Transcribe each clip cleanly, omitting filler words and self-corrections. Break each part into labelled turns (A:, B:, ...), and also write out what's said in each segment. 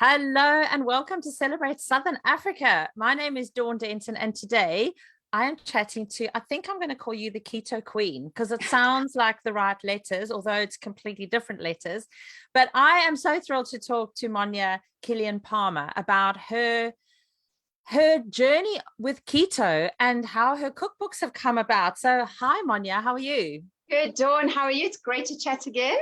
A: Hello and welcome to Celebrate Southern Africa. My name is Dawn Denton and today I am chatting to, I think I'm going to call you the Keto Queen because it sounds like the right letters, although it's completely different letters. But I am so thrilled to talk to Monya Kilian Palmer about her journey with keto and how her cookbooks have come about. So hi Monya, how are you?
B: Good, Dawn. How are you? It's great to chat again.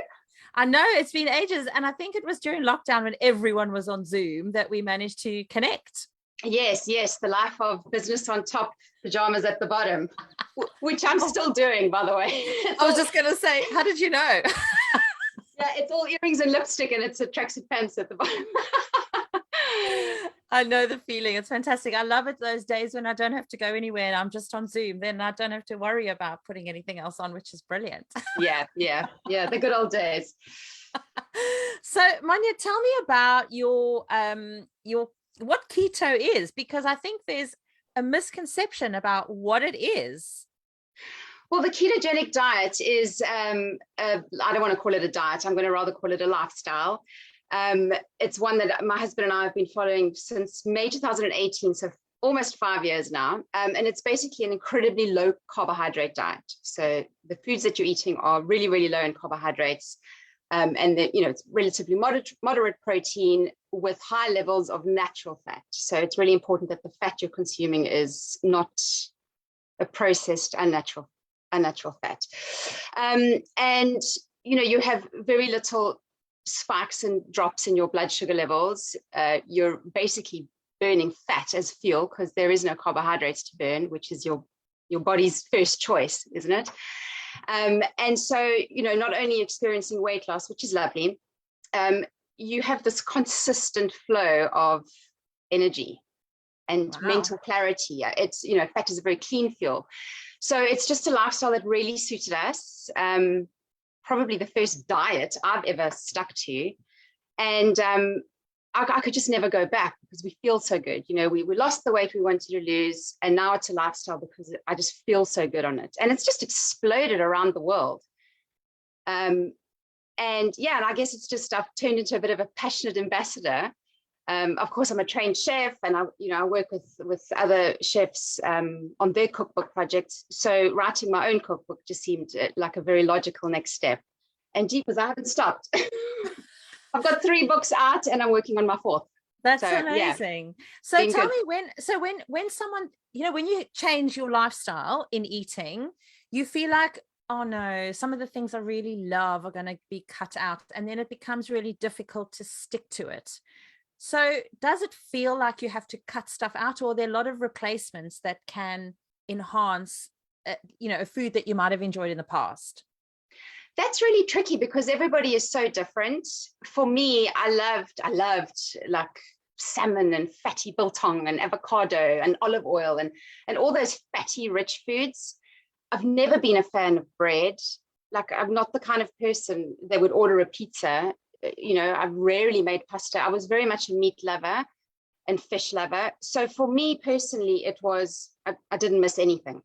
A: I know it's been ages, and I think it was during lockdown when everyone was on Zoom that we managed to connect.
B: Yes, the life of business on top, pajamas at the bottom, which I'm still doing, by the way.
A: I was just going to say, how did you know?
B: Yeah, it's all earrings and lipstick, and it's a tracksuit pants at the bottom.
A: I know the feeling. It's fantastic. I love it those days when I don't have to go anywhere and I'm just on Zoom. Then I don't have to worry about putting anything else on, which is brilliant.
B: Yeah, the good old days.
A: So, Monya, tell me about your what keto is, because I think there's a misconception about what it is.
B: Well, the ketogenic diet is, I don't want to call it a diet. I'm going to rather call it a lifestyle. It's one that my husband and I have been following since May 2018, so almost 5 years now. And it's basically an incredibly low carbohydrate diet. So the foods that you're eating are really, really low in carbohydrates. And it's relatively moderate protein with high levels of natural fat. So it's really important that the fat you're consuming is not a processed unnatural fat. And you have very little spikes and drops in your blood sugar levels. You're basically burning fat as fuel because there is no carbohydrates to burn, which is your body's first choice, isn't it? And so, not only experiencing weight loss, which is lovely, you have this consistent flow of energy and mental clarity. It's, fat is a very clean fuel. So it's just a lifestyle that really suited us. Probably the first diet I've ever stuck to. And I could just never go back because we feel so good. We lost the weight we wanted to lose, and now it's a lifestyle because I just feel so good on it. And it's just exploded around the world. And I guess it's just I've turned into a bit of a passionate ambassador. Of course, I'm a trained chef, and I work with other chefs on their cookbook projects. So writing my own cookbook just seemed like a very logical next step. And jeepers, I haven't stopped. I've got 3 books out, and I'm working on my 4th.
A: That's amazing. Yeah, so tell me when someone, when you change your lifestyle in eating, you feel like, oh no, some of the things I really love are going to be cut out, and then it becomes really difficult to stick to it. So does it feel like you have to cut stuff out, or are there a lot of replacements that can enhance, a food that you might have enjoyed in the past?
B: That's really tricky because everybody is so different. For me, I loved like salmon and fatty biltong and avocado and olive oil and all those fatty, rich foods. I've never been a fan of bread. Like, I'm not the kind of person that would order a pizza. I've rarely made pasta. I was very much a meat lover and fish lover. So for me personally, it was, I didn't miss anything.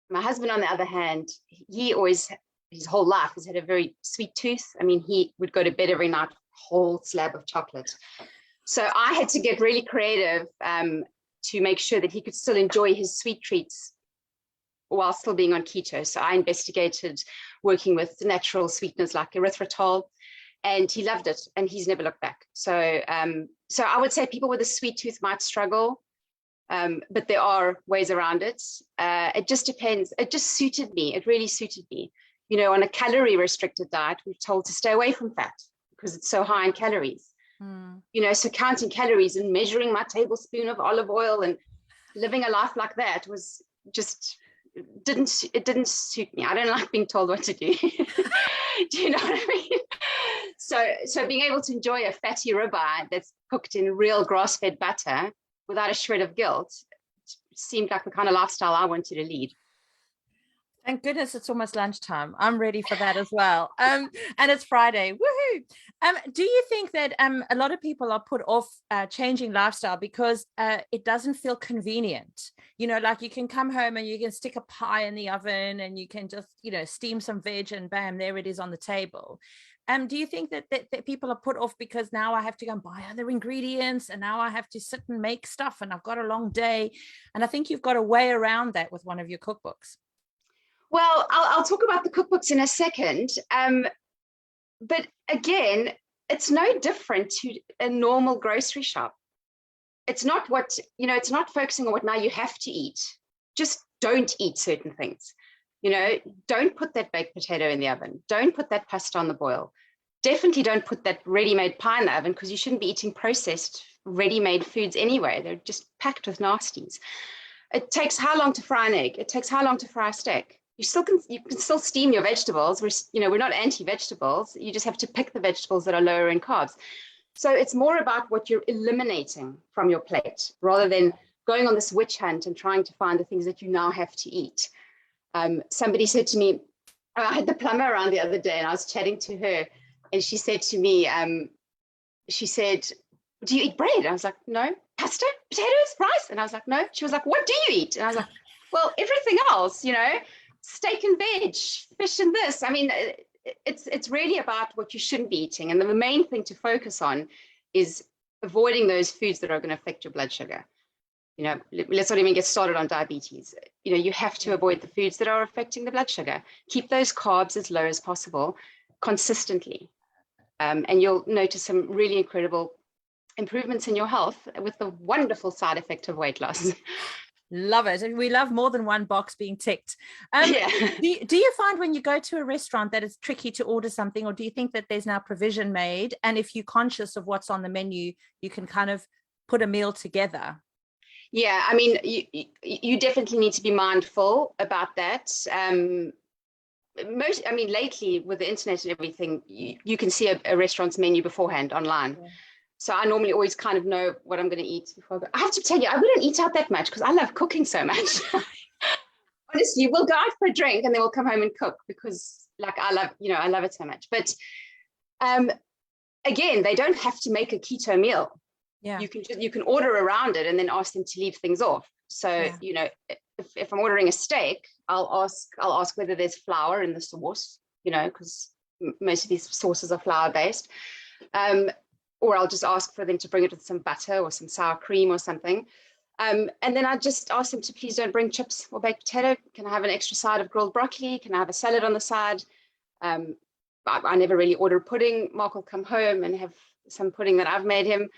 B: My husband, on the other hand, he always, his whole life, has had a very sweet tooth. I mean, he would go to bed every night, whole slab of chocolate. So I had to get really creative to make sure that he could still enjoy his sweet treats while still being on keto. So I investigated working with natural sweeteners like erythritol, and he loved it, and he's never looked back. So I would say people with a sweet tooth might struggle, but there are ways around it. It just depends. It just suited me. It really suited me. On a calorie restricted diet, we're told to stay away from fat because it's so high in calories. So counting calories and measuring my tablespoon of olive oil and living a life like that was just, it didn't suit me. I don't like being told what to do. Do you know what I mean? So being able to enjoy a fatty ribeye that's cooked in real grass-fed butter without a shred of guilt seemed like the kind of lifestyle I wanted to lead.
A: Thank goodness it's almost lunchtime. I'm ready for that as well. And it's Friday. Woohoo! Do you think that a lot of people are put off changing lifestyle because it doesn't feel convenient? Like you can come home and you can stick a pie in the oven and you can just, steam some veg and bam, there it is on the table. Do you think that people are put off because now I have to go and buy other ingredients, and now I have to sit and make stuff, and I've got a long day? And I think you've got a way around that with one of your cookbooks.
B: Well, I'll talk about the cookbooks in a second. But again, it's no different to a normal grocery shop. It's not it's not focusing on what now you have to eat. Just don't eat certain things. Don't put that baked potato in the oven. Don't put that pasta on the boil. Definitely don't put that ready-made pie in the oven, because you shouldn't be eating processed ready-made foods anyway. They're just packed with nasties. It takes how long to fry an egg? It takes how long to fry a steak? You can still steam your vegetables. We're not anti-vegetables. You just have to pick the vegetables that are lower in carbs. So it's more about what you're eliminating from your plate, rather than going on this witch hunt and trying to find the things that you now have to eat. Somebody said to me, I had the plumber around the other day, and I was chatting to her, and she said to me, she said, do you eat bread? I was like, no. Pasta, potatoes, rice? And I was like, no. She was like, what do you eat? And I was like, well, everything else, steak and veg, fish and this. I mean, it's really about what you shouldn't be eating. And the main thing to focus on is avoiding those foods that are going to affect your blood sugar. Let's not even get started on diabetes. You have to avoid the foods that are affecting the blood sugar. Keep those carbs as low as possible consistently. And you'll notice some really incredible improvements in your health with the wonderful side effect of weight loss.
A: Love it. And we love more than one box being ticked.
B: Yeah.
A: Do you find when you go to a restaurant that it's tricky to order something, or do you think that there's now provision made? And if you're conscious of what's on the menu, you can kind of put a meal together?
B: Yeah, I mean, you definitely need to be mindful about that. Lately with the internet and everything, you can see a restaurant's menu beforehand online. Yeah. So I normally always kind of know what I'm going to eat before I go. I have to tell you, I wouldn't eat out that much because I love cooking so much. Honestly, we'll go out for a drink and then we'll come home and cook, because I love it so much. But again, they don't have to make a keto meal.
A: Yeah.
B: You can order around it and then ask them to leave things off. So, yeah. If I'm ordering a steak, I'll ask whether there's flour in the sauce, because most of these sauces are flour based. Or I'll just ask for them to bring it with some butter or some sour cream or something. And then I just ask them to please don't bring chips or baked potato. Can I have an extra side of grilled broccoli? Can I have a salad on the side? I never really order pudding. Mark will come home and have some pudding that I've made him.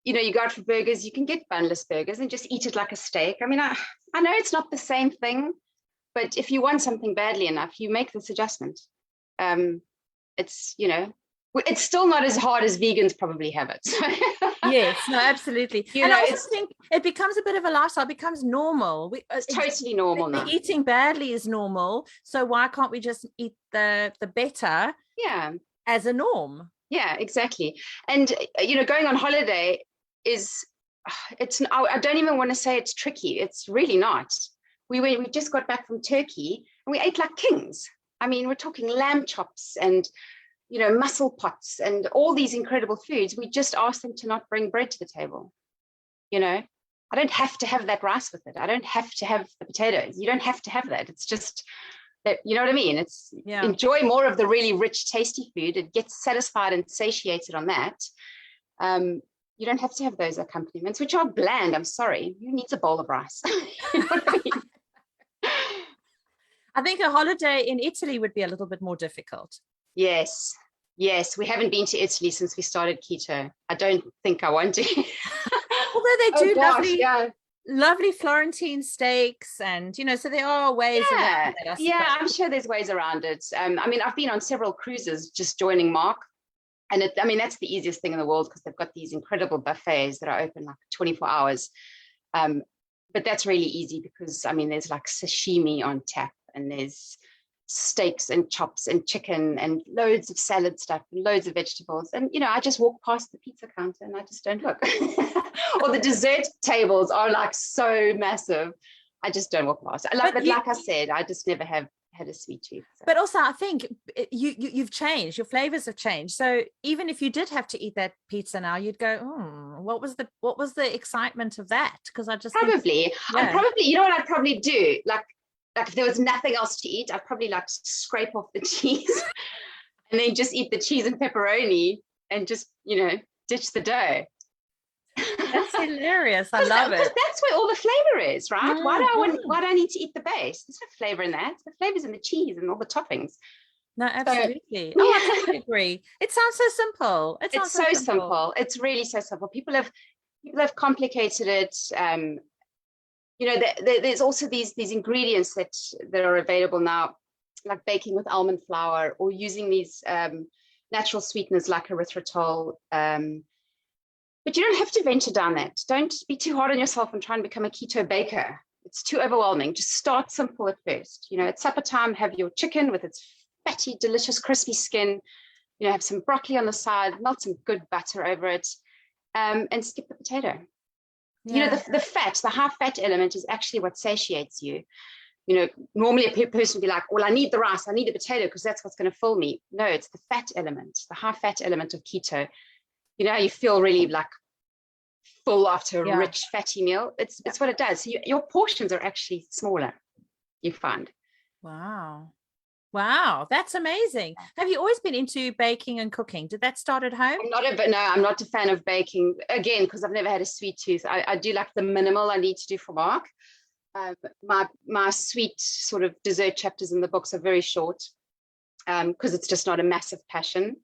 B: You go out for burgers, you can get bunless burgers and just eat it like a steak. I mean, I know it's not the same thing, but if you want something badly enough, you make this adjustment. It's still not as hard as vegans probably have it.
A: Yes, no, absolutely. I also think it becomes a bit of a lifestyle. It becomes normal.
B: It's totally normal now.
A: Eating badly is normal. So why can't we just eat the better?
B: Yeah,
A: as a norm.
B: Yeah, exactly. And going on holiday I don't even want to say it's tricky. It's really not. We just got back from Turkey and we ate like kings. I mean, we're talking lamb chops and mussel pots and all these incredible foods. We just asked them to not bring bread to the table. I don't have to have that rice with it. I don't have to have the potatoes. You don't have to have that. It's just that, you know what I mean? It's enjoy more of the really rich, tasty food. It gets satisfied and satiated on that. You don't have to have those accompaniments, which are bland. I'm sorry. Who needs a bowl of rice? You know what I mean?
A: I think a holiday in Italy would be a little bit more difficult.
B: Yes. We haven't been to Italy since we started keto. I don't think I want to.
A: Although they do lovely Florentine steaks, and so there are ways around it.
B: Yeah, I'm sure there's ways around it. I've been on several cruises just joining Mark, and that's the easiest thing in the world because they've got these incredible buffets that are open like 24 hours. But that's really easy because there's like sashimi on tap, and there's steaks and chops and chicken and loads of salad stuff and loads of vegetables, and I just walk past the pizza counter and I just don't look. Or the dessert tables are like so massive, I just don't walk past. Like I said, I just never have had a sweet tooth. So.
A: But also I think you've changed, your flavors have changed, so even if you did have to eat that pizza now, you'd go, what was the excitement of that? Because I just
B: probably I'd probably what I'd probably do, like if there was nothing else to eat, I'd probably scrape off the cheese and then just eat the cheese and pepperoni and just, ditch the dough.
A: That's hilarious. I love it.
B: That's where all the flavor is, right? Why do I need to eat the base? There's no flavor in that. The flavor's in the cheese and all the toppings.
A: No, absolutely. I totally agree. It sounds so simple.
B: It's so simple. It's really so simple. People have complicated it. There's also these ingredients that are available now, like baking with almond flour or using these natural sweeteners like erythritol. But you don't have to venture down that. Don't be too hard on yourself and try and become a keto baker. It's too overwhelming. Just start simple at first. At supper time, have your chicken with its fatty, delicious, crispy skin. Have some broccoli on the side, melt some good butter over it, and skip the potato. Yeah. The fat, the high fat element is actually what satiates you. Normally a person would be like, well, I need the rice, I need the potato because that's what's going to fill me. No, it's the fat element, the high fat element of keto. You feel really like full after a rich fatty meal. It's what it does. So your portions are actually smaller, you find.
A: Wow, that's amazing. Have you always been into baking and cooking? Did that start at home?
B: I'm not a fan of baking, again, because I've never had a sweet tooth. I do like the minimal I need to do for Mark. My sweet sort of dessert chapters in the books are very short because it's just not a massive passion.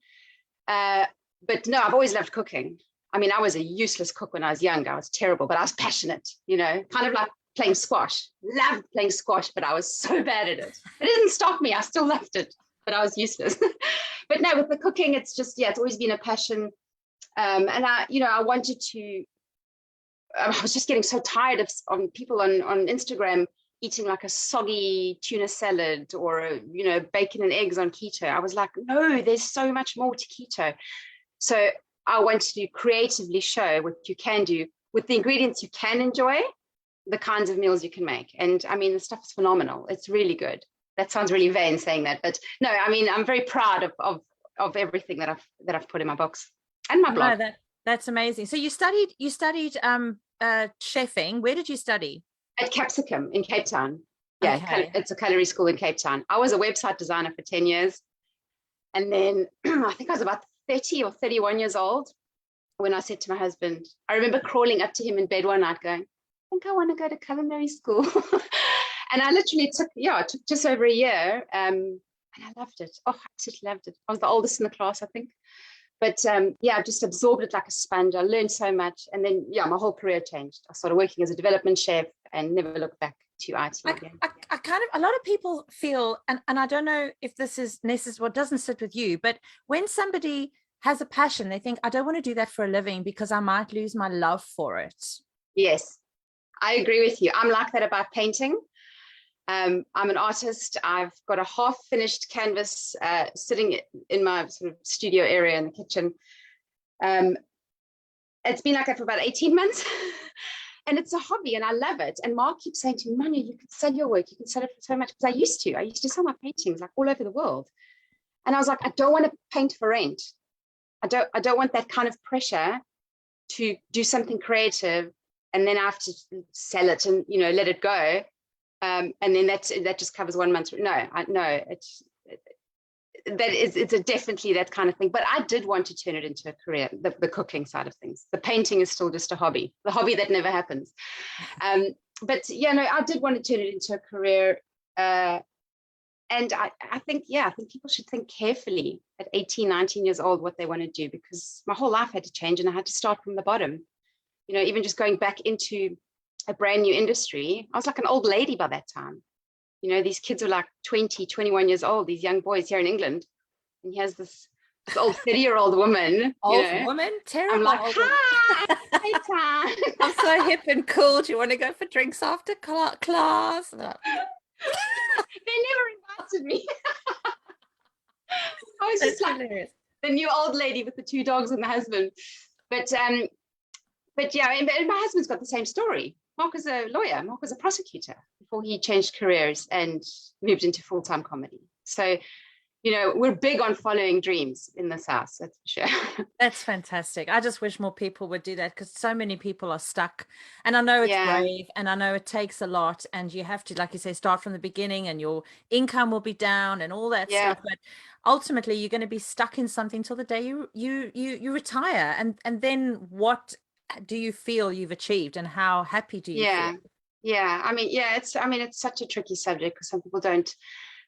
B: But no, I've always loved cooking. I mean, I was a useless cook when I was young. I was terrible, but I was passionate, kind of like playing squash. Loved playing squash, but I was so bad at it. It didn't stop me. I still loved it, but I was useless. But no, with the cooking, it's just, it's always been a passion. And I was just getting so tired of people on Instagram eating like a soggy tuna salad or, bacon and eggs on keto. I was like, no, there's so much more to keto. So I wanted to creatively show what you can do with the ingredients you can enjoy, the kinds of meals you can make. And I mean, the stuff is phenomenal. It's really good. That sounds really vain saying that, but no, I mean, I'm very proud of everything that I've put in my books and my blog.
A: No, that's amazing. So you studied chefing. Where did you study?
B: At Capsicum in Cape Town. Yeah, okay. It's a culinary school in Cape Town. I was a website designer for 10 years. And then I think I was about 30 or 31 years old when I said to my husband, I remember crawling up to him in bed one night going, I think I want to go to culinary school. And I literally took just over a year. And I loved it. Oh, I absolutely loved it. I was the oldest in the class, I think. But I just absorbed it like a sponge. I learned so much. And then, my whole career changed. I started working as a development chef and never looked back to IT again.
A: I kind of, a lot of people feel, and I don't know if this is what doesn't sit with you, but when somebody has a passion, they think, I don't want to do that for a living because I might lose my love for it.
B: Yes, I agree with you. I'm like that about painting. I'm an artist. I've got a half-finished canvas sitting in my sort of studio area in the kitchen. It's been like that for about 18 months. And it's a hobby and I love it. And Mark keeps saying to me, Monya, you can sell your work. You can sell it for so much. Because I used to sell my paintings like all over the world. And I was like, I don't want to paint for rent. I don't want that kind of pressure to do something creative and then I have to sell it and, let it go. And then that just covers 1 month. It's definitely that kind of thing. But I did want to turn it into a career, the cooking side of things. The painting is still just a hobby, the hobby that never happens. But I did want to turn it into a career. And I think people should think carefully at 18, 19 years old what they want to do, because my whole life had to change and I had to start from the bottom. Even just going back into a brand new industry, I was like an old lady by that time. These kids were like 20, 21 years old, these young boys here in England. And he has this old 30-year-old woman.
A: Woman? Terrible.
B: I'm like, hi.
A: I'm so hip and cool. Do you want to go for drinks after class?
B: They never invited me. I was just like hilarious. The new old lady with the 2 dogs and the husband. But and my husband's got the same story. Mark was a lawyer. Mark was a prosecutor before he changed careers and moved into full-time comedy. So, we're big on following dreams in this house, that's for sure.
A: That's fantastic. I just wish more people would do that because so many people are stuck. And I know it's brave and I know it takes a lot and you have to, like you say, start from the beginning and your income will be down and all that stuff. But ultimately you're going to be stuck in something till the day you retire. And then what do you feel you've achieved, and how happy do you feel?
B: Yeah. It's such a tricky subject because some people don't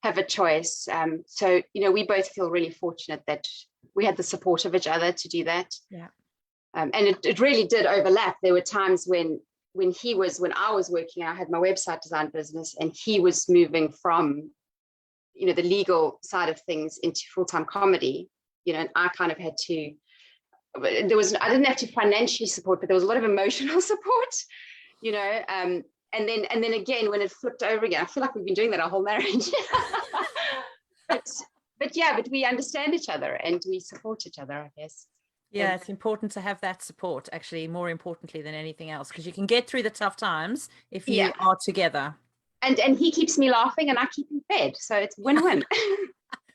B: have a choice. So, we both feel really fortunate that we had the support of each other to do that.
A: Yeah.
B: And it really did overlap. There were times when I was working, I had my website design business, and he was moving from, the legal side of things into full-time comedy, and I kind of had to, I didn't have to financially support, but there was a lot of emotional support, and then again, when it flipped over again, I feel like we've been doing that our whole marriage. but we understand each other and we support each other, I guess.
A: Yeah, it's important to have that support, actually, more importantly than anything else, because you can get through the tough times if you are together.
B: And he keeps me laughing and I keep him fed. So it's win-win.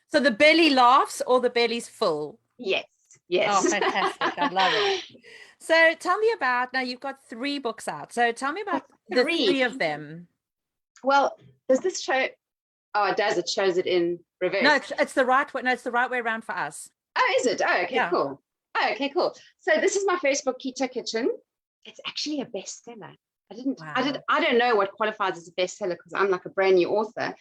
A: So the belly laughs or the belly's full?
B: Yes.
A: Oh, fantastic. I love it. So tell me about, now you've got 3 books out. So tell me about the 3 of them.
B: Well, does this show? Oh, it does. It shows it in reverse.
A: No, it's the right way. No, it's the right way around for us.
B: Oh, is it? Oh, okay, cool. Oh, okay, cool. So this is my first book, Keto Kitchen. It's actually a bestseller. I don't know what qualifies as a bestseller because I'm like a brand new author,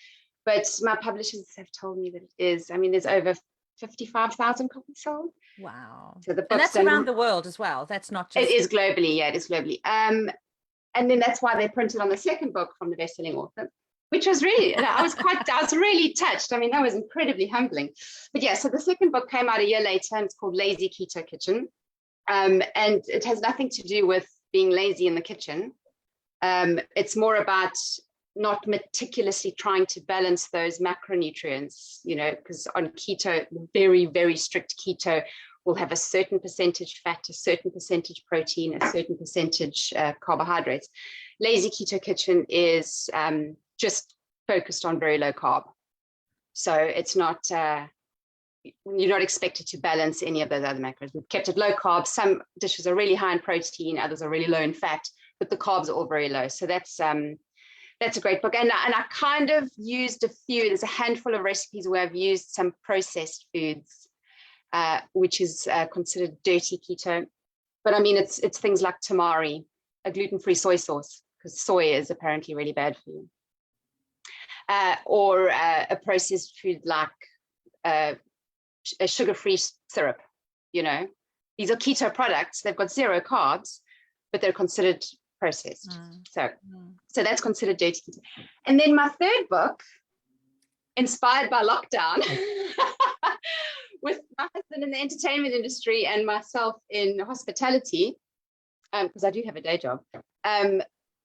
B: but my publishers have told me that it is. I mean, there's over 55,000 copies sold.
A: Wow.
B: So
A: and that's around the world as well. That's not just.
B: It is globally. Yeah, it is globally. And then that's why they printed on the second book from the best-selling author, which was really, I was really touched. I mean, that was incredibly humbling. But yeah, so the second book came out a year later and it's called Lazy Keto Kitchen. And it has nothing to do with being lazy in the kitchen. It's more about not meticulously trying to balance those macronutrients, because on keto, very, very strict keto will have a certain percentage fat, a certain percentage protein, a certain percentage carbohydrates. Lazy Keto Kitchen is just focused on very low carb. So it's not, you're not expected to balance any of those other macros. We've kept it low carb. Some dishes are really high in protein, others are really low in fat, but the carbs are all very low. So that's a great book. And I kind of used there's a handful of recipes where I've used some processed foods, which is considered dirty keto. But I mean, it's things like tamari, a gluten-free soy sauce, because soy is apparently really bad for you. Or a processed food like a sugar-free syrup, These are keto products. They've got 0 carbs, but they're considered processed. So that's considered dirty keto. And then my third book, inspired by lockdown, with my husband in the entertainment industry and myself in hospitality, because I do have a day job.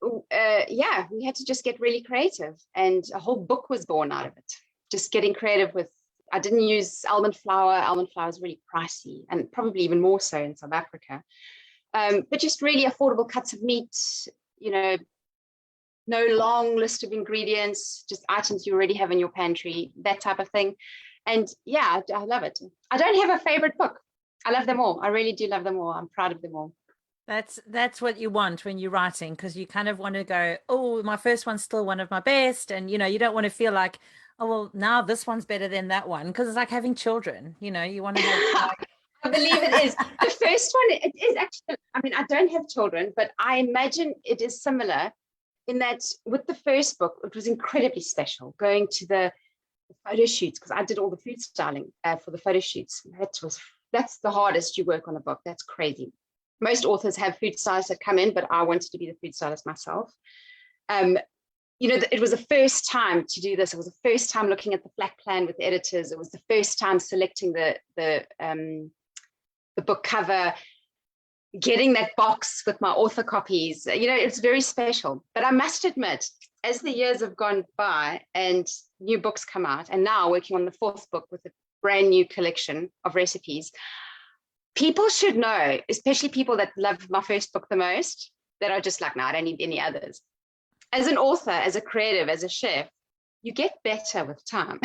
B: We had to just get really creative, and a whole book was born out of it. Just getting creative with. I didn't use almond flour. Almond flour is really pricey, and probably even more so in South Africa. But just really affordable cuts of meat, no long list of ingredients, just items you already have in your pantry, that type of thing. And yeah, I love it. I don't have a favorite book. I love them all. I really do love them all. I'm proud of them all.
A: That's what you want when you're writing, because you kind of want to go, oh, my first one's still one of my best. And, you don't want to feel like, oh, well, now this one's better than that one, because it's like having children, you want to have like...
B: I believe it is. The first one, it is actually, I mean, I don't have children, but I imagine it is similar in that with the first book, it was incredibly special going to the photo shoots, because I did all the food styling for the photo shoots. That's the hardest you work on a book. That's crazy. Most authors have food stylists that come in, but I wanted to be the food stylist myself. It was the first time to do this. It was the first time looking at the flat plan with the editors. It was the first time selecting the book cover, getting that box with my author copies. It's very special. But I must admit, as the years have gone by and new books come out, and now working on the 4th book with a brand new collection of recipes, people should know, especially people that love my first book the most, that are just like, no, I don't need any others. As an author, as a creative, as a chef, you get better with time.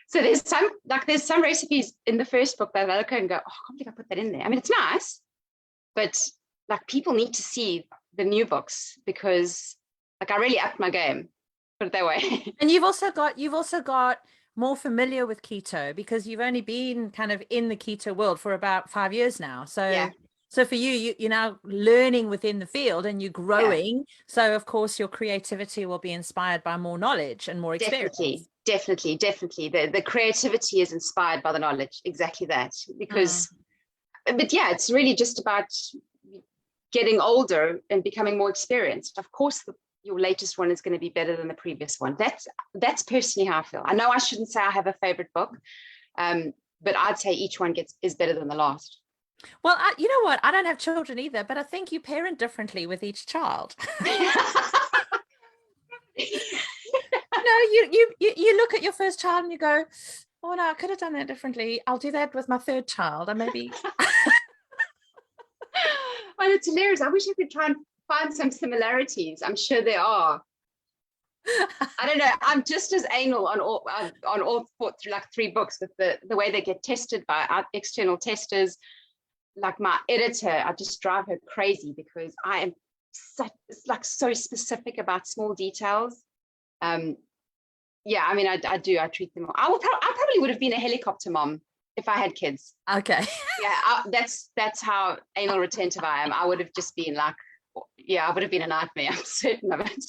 B: So there's some recipes in the first book that I look at and go, oh, I can't believe I put that in there. I mean, it's nice, but like people need to see the new books, because like I really upped my game, put it that way.
A: And you've also got more familiar with keto because you've only been kind of in the keto world for about 5 years now. So so for you're now learning within the field and you're growing. So of course your creativity will be inspired by more knowledge and more experience.
B: Definitely. The creativity is inspired by the knowledge. Exactly that. Because, but yeah, it's really just about getting older and becoming more experienced. Of course, your latest one is going to be better than the previous one. That's personally how I feel. I know I shouldn't say I have a favorite book, but I'd say each one is better than the last.
A: Well, you know what? I don't have children either, but I think you parent differently with each child. You look at your first child and you go, oh no, I could have done that differently. I'll do that with my third child. I maybe.
B: Well, it's hilarious. I wish I could try and find some similarities. I'm sure there are. I don't know. I'm just as anal on all like 3 books with the way they get tested by external testers. Like my editor, I just drive her crazy because I am so specific about small details. Yeah, I mean, I do. I treat them. I probably would have been a helicopter mom if I had kids.
A: Okay.
B: Yeah, that's how anal retentive I am. I would have just been like, yeah, I would have been a nightmare. I'm certain of it.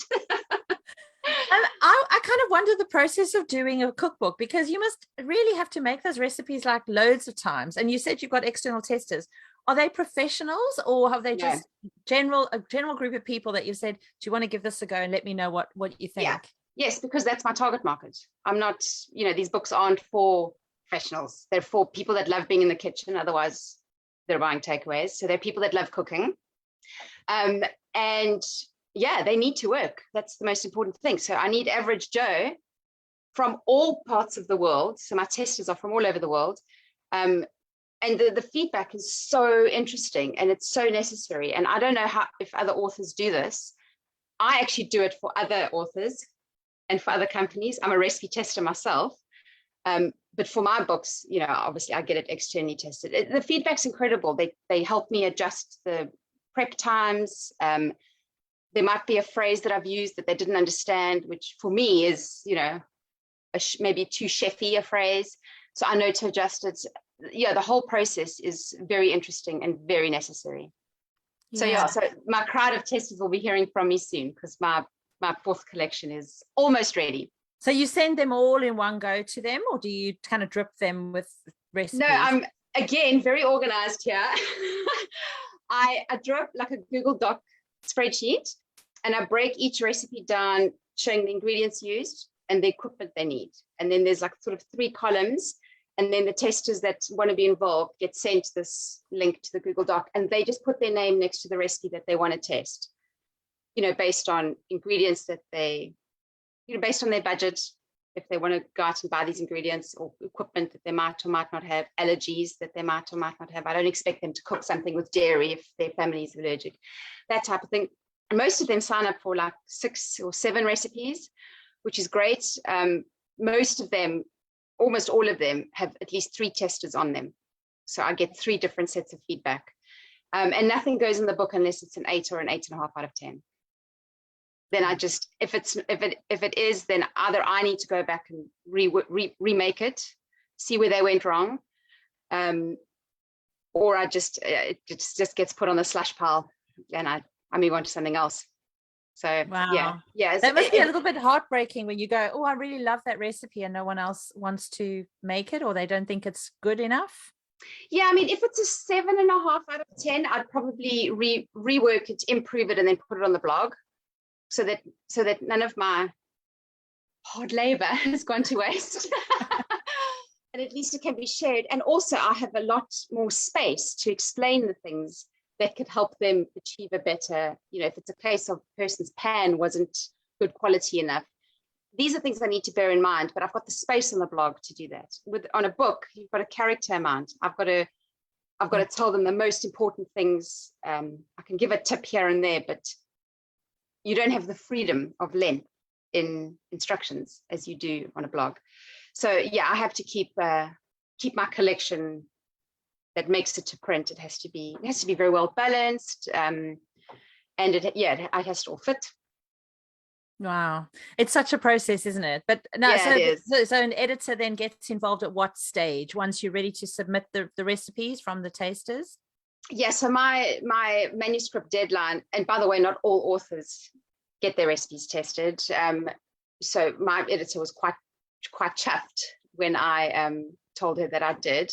A: I kind of wonder the process of doing a cookbook, because you must really have to make those recipes like loads of times. And you said you've got external testers. Are they professionals, or have they just a general group of people that you've said, do you want to give this a go and let me know what you think?
B: Yeah. Yes, because that's my target market. I'm not, these books aren't for professionals. They're for people that love being in the kitchen. Otherwise, they're buying takeaways. So they're people that love cooking. And yeah, they need to work. That's the most important thing. So I need average Joe from all parts of the world. So my testers are from all over the world. And the feedback is so interesting and it's so necessary. And I don't know if other authors do this. I actually do it for other authors and for other companies. I'm a recipe tester myself. But for my books, obviously I get it externally tested. The feedback's incredible. They help me adjust the prep times. There might be a phrase that I've used that they didn't understand, which for me is, maybe too chefy a phrase. So I know to adjust it. Yeah, the whole process is very interesting and very necessary. Yeah. So my crowd of testers will be hearing from me soon, because my 4th collection is almost ready.
A: So you send them all in one go to them, or do you kind of drip them with recipes?
B: No, I'm again very organized here. I drop like a Google Doc spreadsheet, and I break each recipe down, showing the ingredients used and the equipment they need. And then there's like sort of 3 columns. And then the testers that want to be involved get sent this link to the Google Doc, and they just put their name next to the recipe that they want to test, based on ingredients that based on their budget, if they want to go out and buy these ingredients, or equipment that they might or might not have, allergies that they might or might not have. I don't expect them to cook something with dairy if their family is allergic, that type of thing. And most of them sign up for like 6 or 7 recipes, which is great. Most of them, almost all of them, have at least 3 testers on them. So I get 3 different sets of feedback. And nothing goes in the book unless it's an 8 or an 8.5 out of 10. Then I just, if it is, then either I need to go back and remake it, see where they went wrong, or it just gets put on the slush pile, and I move on to something else. So
A: wow.
B: Yeah.
A: That must be a little bit heartbreaking when you go, oh, I really love that recipe, and no one else wants to make it, or they don't think it's good enough.
B: Yeah, I mean, if it's a 7.5 out of 10, I'd probably rework it, improve it, and then put it on the blog, so that none of my hard labor has gone to waste. And at least it can be shared. And also I have a lot more space to explain the things that could help them achieve a better, if it's a case of a person's pan wasn't good quality enough. These are things I need to bear in mind, but I've got the space on the blog to do that. On a book, you've got a character amount. I've got to tell them the most important things. I can give a tip here and there, but you don't have the freedom of length in instructions as you do on a blog. So yeah, I have to keep my collection that makes it to print. It has to be very well balanced, and it has to all fit.
A: Wow. It's such a process, isn't it? But no,
B: Yeah, it is.
A: so an editor then gets involved at what stage once you're ready to submit the recipes from the tasters?
B: Yeah, so my manuscript deadline, and by the way, not all authors get their recipes tested. So my editor was quite chuffed when I told her that I did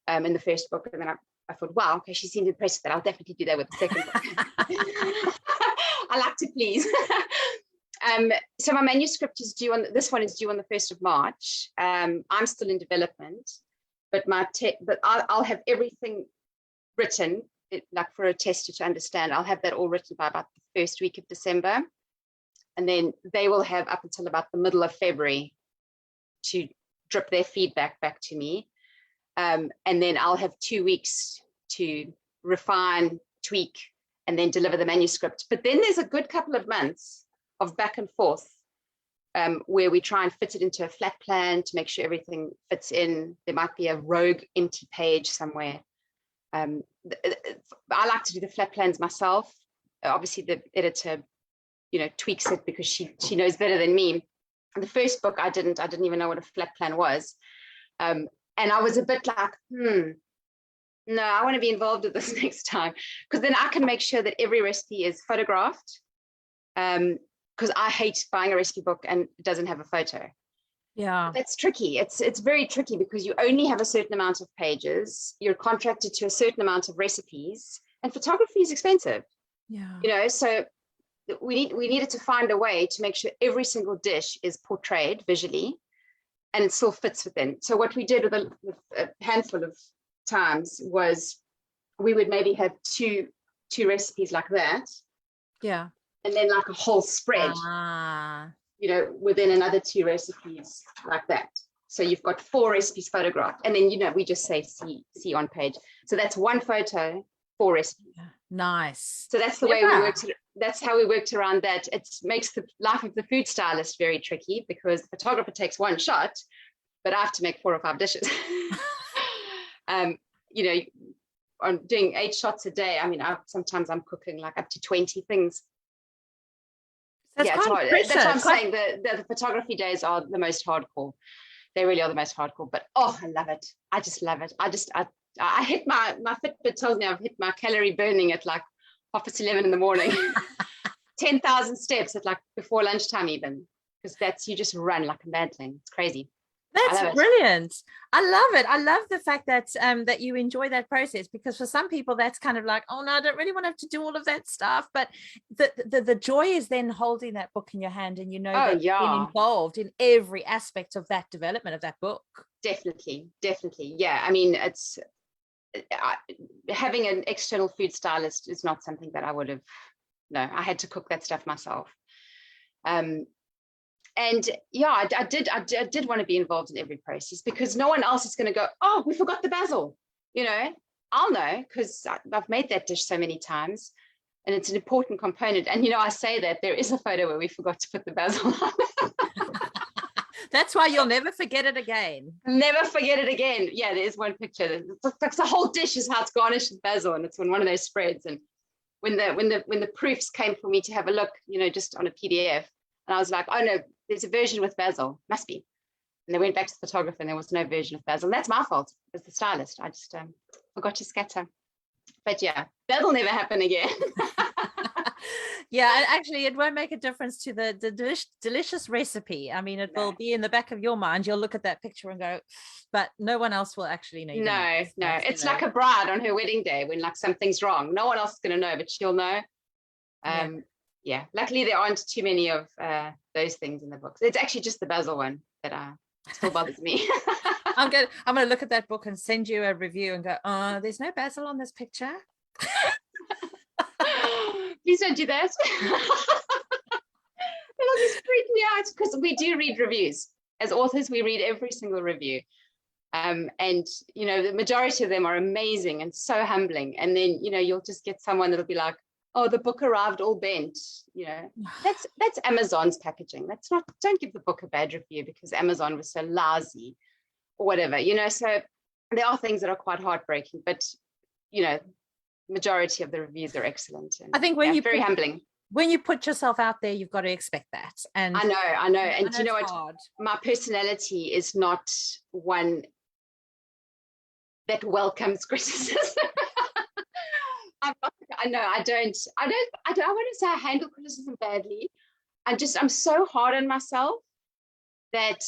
B: in the first book, and then I thought, wow, okay, she seemed impressed with that. I'll definitely do that with the second book. I like to please. So my manuscript is due on, this one is due on the 1st of March. I'm still in development, but I'll have everything written, like for a tester to understand. I'll have that all written by about the first week of December. And then they will have up until about the middle of February to drip their feedback back to me. And then I'll have 2 weeks to refine, tweak, and then deliver the manuscript. But then there's a good couple of months of back and forth where we try and fit it into a flat plan to make sure everything fits in. There might be a rogue empty page somewhere. I like to do the flat plans myself. Obviously, the editor, tweaks it because she knows better than me. The first book, I didn't even know what a flat plan was. And I was a bit like, no, I want to be involved with this next time, because then I can make sure that every recipe is photographed. Because I hate buying a recipe book and it doesn't have a photo.
A: Yeah.
B: That's tricky. It's very tricky because you only have a certain amount of pages. You're contracted to a certain amount of recipes, and photography is expensive.
A: Yeah.
B: So we needed to find a way to make sure every single dish is portrayed visually and it still fits within. So what we did with a handful of times was we would maybe have two recipes like that.
A: Yeah.
B: And then like a whole spread, within another 2 recipes like that. So you've got 4 recipes photographed, and then, we just say see on page. So that's 1 photo, 4 recipes.
A: Yeah. Nice.
B: So that's the way we worked. That's how we worked around that. It makes the life of the food stylist very tricky because the photographer takes 1 shot, but I have to make 4 or 5 dishes. I'm doing 8 shots a day. I mean, sometimes I'm cooking like up to 20 things.
A: That's hard.
B: That's what I'm saying. The photography days are the most hardcore. They really are the most hardcore. But I love it. I just love it. I hit my Fitbit tells me I've hit my calorie burning at like 11:30 in the morning. 10,000 steps at like before lunchtime even, because you just run like a mad thing. It's crazy.
A: That's brilliant. I love it. I love the fact that that you enjoy that process, because for some people that's kind of like, oh no, I don't really want to have to do all of that stuff. But the joy is then holding that book in your hand, and that you've been involved in every aspect of that development of that book.
B: Definitely. Yeah. I mean, it's having an external food stylist is not something that I would have. No, I had to cook that stuff myself. And yeah, I did want to be involved in every process, because no one else is going to go, oh, we forgot the basil. I'll know because I've made that dish so many times, and it's an important component. And I say that there is a photo where we forgot to put the basil on.
A: That's why you'll never forget it again.
B: Never forget it again. Yeah, there is one picture. It's the whole dish is how it's garnished with basil, and it's on one of those spreads. And when the proofs came for me to have a look, just on a PDF, and I was like, oh no, there's a version with basil, must be. And they went back to the photographer and there was no version of basil. And that's my fault as the stylist. I just forgot to scatter. But yeah, that'll never happen again.
A: Yeah, and actually it won't make a difference to the delicious recipe. I mean, it will be in the back of your mind. You'll look at that picture and go, but no one else will actually know.
B: No. It's like a bride on her wedding day when like something's wrong. No one else is going to know, but she'll know. Yeah, luckily there aren't too many of those things in the books. It's actually just the basil one that still bothers me.
A: I'm gonna look at that book and send you a review and go, oh, there's no basil on this picture.
B: Please don't do that. It'll just freak me out, because we do read reviews. As authors, we read every single review. And the majority of them are amazing and so humbling. And then you'll just get someone that'll be like, oh, the book arrived all bent. That's Amazon's packaging. Don't give the book a bad review because Amazon was so lousy or whatever, so there are things that are quite heartbreaking, but majority of the reviews are excellent. And,
A: I think when
B: very humbling.
A: when you put yourself out there, you've got to expect that. And
B: I know. And you know what?
A: Hard.
B: My personality is not one that welcomes criticism. I know I don't want to say I handle criticism badly. I'm so hard on myself that,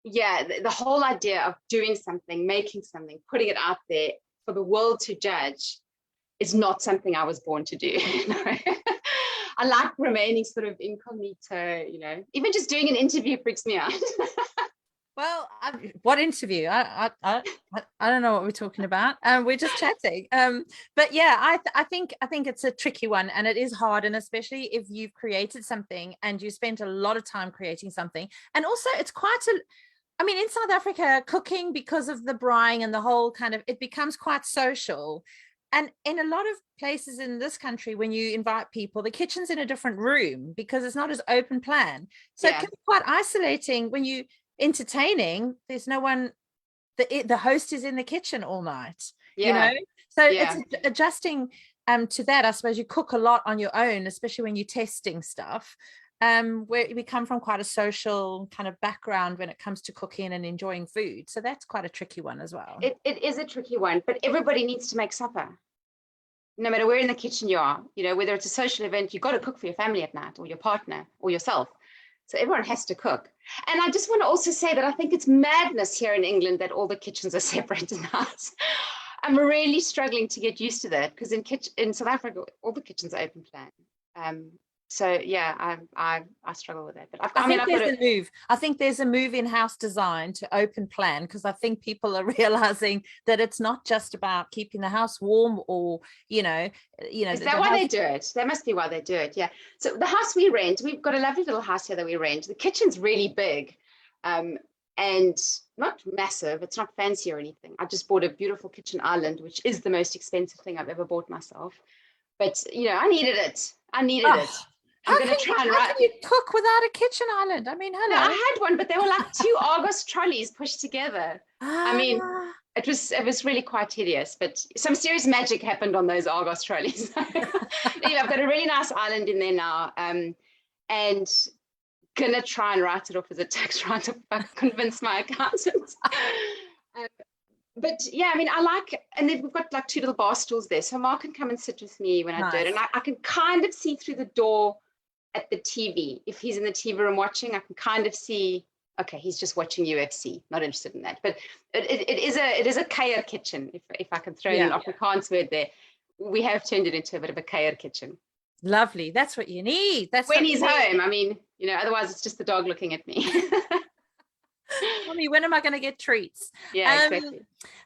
B: yeah, the whole idea of doing something, making something, putting it out there for the world to judge is not something I was born to do. You know? I like remaining sort of incognito, you know, even just doing an interview freaks me out.
A: Well, what interview? I don't know what we're talking about. We're just chatting. But yeah, I think it's a tricky one, and it is hard, and especially if you've created something and you spent a lot of time creating something, and also it's quite I mean, in South Africa, cooking, because of the braaiing and the whole kind of, it becomes quite social. And in a lot of places in this country, when you invite people, the kitchen's in a different room because it's not as open plan. So it can be quite isolating when you entertaining. There's no one, the host is in the kitchen all night, you know. So it's adjusting to that. I suppose you cook a lot on your own, especially when you're testing stuff, where we come from quite a social kind of background when it comes to cooking and enjoying food. So that's quite a tricky one as well.
B: It is a tricky one, but everybody needs to make supper. No matter where in the kitchen you are, you know, whether it's a social event, you've got to cook for your family at night, or your partner, or yourself. So everyone has to cook. And I just want to also say that I think it's madness here in England that all the kitchens are separate in the house. I'm really struggling to get used to that, because in South Africa, all the kitchens are open plan. So yeah, I struggle with that. But
A: I think there's a move in house design to open plan, because I think people are realizing that it's not just about keeping the house warm, or you know.
B: Is that why they do it? That must be why they do it. Yeah. So the house we rent, we've got a lovely little house here that we rent. The kitchen's really big, and not massive. It's not fancy or anything. I just bought a beautiful kitchen island, which is the most expensive thing I've ever bought myself. But you know, I needed it. it. I'm going to try and
A: how can you cook without a kitchen island? I mean, hello.
B: No, I had one, but they were like 2 Argos trolleys pushed together. I mean, it was really quite hideous, but some serious magic happened on those Argos trolleys. Anyway, I've got a really nice island in there now, and gonna try and write it off as a tax write-off if I can convince my accountant. But yeah, I mean, and then we've got like 2 little bar stools there, so Mark can come and sit with me when I do it, and I can kind of see through the door at the TV. If he's in the TV room watching, I can kind of see, okay, he's just watching UFC, not interested in that. But it is a Keier kitchen, if I can throw in an Afrikaans word there. We have turned it into a bit of a Keier kitchen.
A: Lovely. That's what you need. That's
B: when he's home. I mean, you know, otherwise it's just the dog looking at me.
A: Mommy, when am I going to get treats?
B: Yeah, exactly.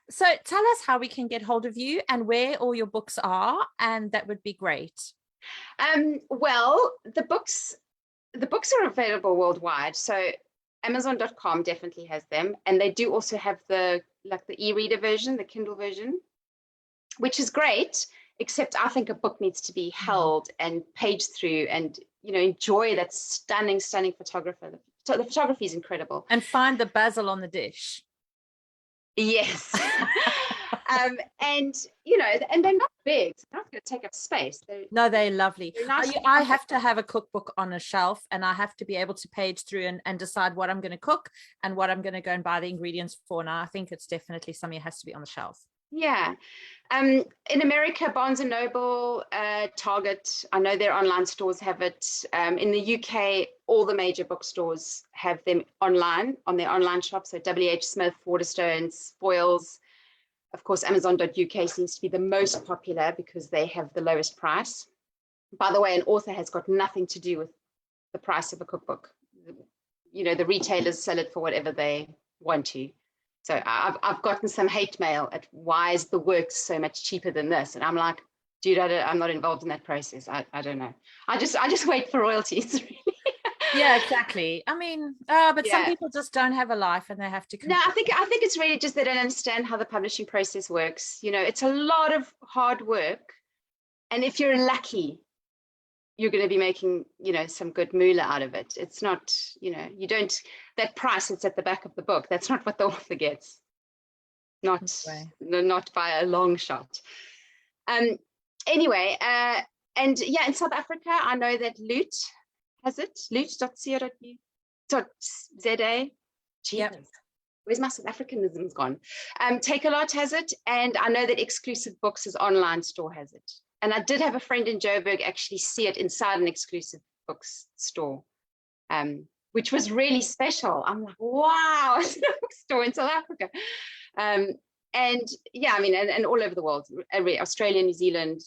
A: So tell us how we can get hold of you and where all your books are, and that would be great.
B: Well, the books are available worldwide. So Amazon.com definitely has them, and they do also have the e-reader version, the Kindle version, which is great. Except I think a book needs to be held and paged through, and you know, enjoy that stunning photographer. The photography is incredible.
A: And find the basil on the dish.
B: Yes. And you know, and they're not big, so they're not going to take up space.
A: They're lovely.
B: They're nice.
A: I have to have a cookbook on a shelf, and I have to be able to page through and decide what I'm going to cook and what I'm going to go and buy the ingredients for. And I think it's definitely something that has to be on the shelf.
B: Yeah. In America, Barnes & Noble, Target, I know their online stores have it. In the UK, all the major bookstores have them online, on their online shop. So WH Smith, Waterstones, Foyles. Of course, Amazon.uk seems to be the most popular because they have the lowest price. By the way, an author has got nothing to do with the price of a cookbook. You know, the retailers sell it for whatever they want to. So I've gotten some hate mail at why is the work so much cheaper than this? And I'm like, dude, I'm not involved in that process. I don't know. I just wait for royalties, really.
A: Yeah, exactly. I mean, but some people just don't have a life and they have to.
B: No, I think it's really just they don't understand how the publishing process works. You know, it's a lot of hard work, and if you're lucky, you're going to be making, you know, some good moolah out of it. It's not, you know, you don't, that price that's at the back of the book, that's not what the author gets. Not by a long shot. Anyway, yeah, in South Africa, I know that Loot has it, loot.co.za.
A: Yep.
B: Where's my South Africanisms gone? Take a Lot has it, and I know that Exclusive Books' online store has it. And I did have a friend in Joburg actually see it inside an Exclusive Books store, which was really special. I'm like, wow, it's a bookstore in South Africa. And yeah, I mean, and all over the world, Australia, New Zealand,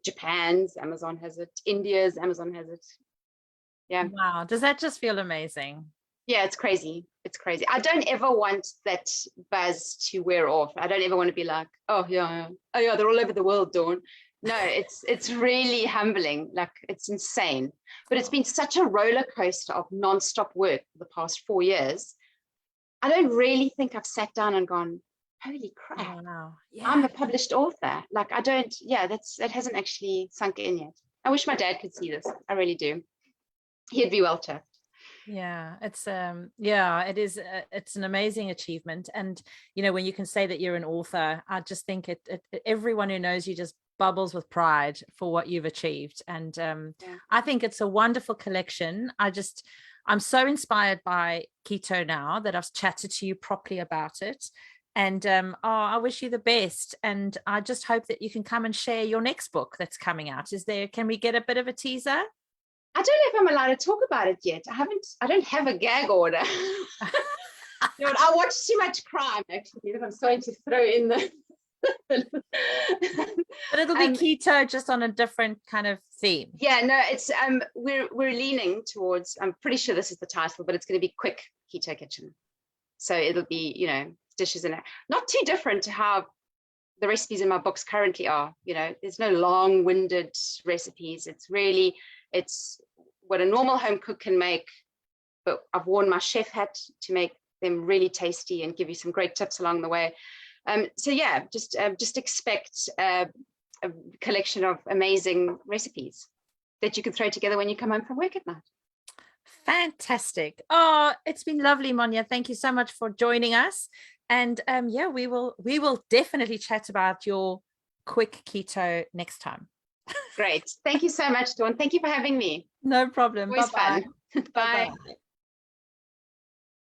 B: Japan's Amazon has it, India's Amazon has it. Yeah.
A: Wow. Does that just feel amazing?
B: Yeah, it's crazy. It's crazy. I don't ever want that buzz to wear off. I don't ever want to be like, oh yeah, they're all over the world, Dawn. No, it's really humbling. Like, it's insane. But it's been such a roller coaster of nonstop work for the past 4 years. I don't really think I've sat down and gone, holy crap,
A: Oh, wow.
B: I'm a published author. Like, I don't, yeah, that hasn't actually sunk in yet. I wish my dad could see this. I really do. He'd be well chuffed.
A: Yeah, it's it is it's an amazing achievement. And when you can say that you're an author, I just think everyone who knows you just bubbles with pride for what you've achieved. And I think it's a wonderful collection. I'm so inspired by keto now that I've chatted to you properly about it. And I wish you the best. And I just hope that you can come and share your next book that's coming out. Can we get a bit of a teaser?
B: I don't know if I'm allowed to talk about it yet. I don't have a gag order. I watch too much crime, actually, that I'm starting to throw in the
A: but it'll be keto, just on a different kind of theme.
B: Yeah, no, it's we're leaning towards, I'm pretty sure this is the title, but it's going to be Quick Keto Kitchen. So it'll be, dishes in it, not too different to how the recipes in my books currently are. There's no long-winded recipes. It's what a normal home cook can make, but I've worn my chef hat to make them really tasty and give you some great tips along the way. So yeah, just expect a collection of amazing recipes that you can throw together when you come home from work at night.
A: Fantastic. Oh, it's been lovely, Monya. Thank you so much for joining us. And we will definitely chat about your quick keto next time.
B: Great. Thank you so much, Dawn. Thank you for having me.
A: No problem.
B: Always
A: Bye-bye.
B: fun. Bye.
A: Bye-bye.